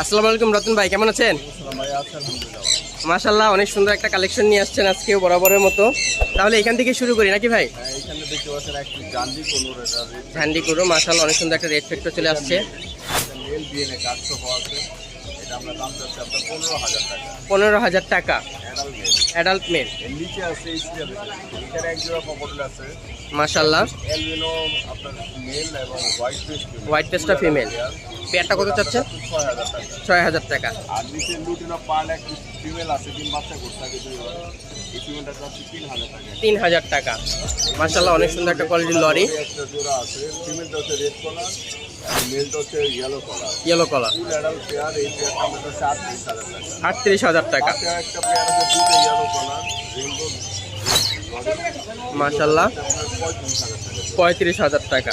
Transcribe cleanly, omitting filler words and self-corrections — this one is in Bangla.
আসসালামু আলাইকুম রতন ভাই, কেমন আছেন? মাশাআল্লাহ, অনেক সুন্দর একটা কালেকশন নিয়ে আসছেন আজকেও বরাবরের মতো। তাহলে এখান থেকে শুরু করি নাকি ভাই? ঝান্ডি করো, মাশাআল্লাহ অনেক সুন্দর একটা রেড ফ্যাক্টর চলে আসছে। 15,000 টাকা অ্যাডাল্ট মেল। মাশাআল্লাহ, হোয়াইট পেস্টা ফিমেল। পেয়ারটা কত চাচ্ছেন? 6,000 টাকা। 3,000 টাকা। মাশাআল্লাহ, অনেক সুন্দর একটা কোয়ালিটির লরি। ইয়েলো কলার 38,000 টাকা। মাশাআল্লাহ, 35,000 টাকা।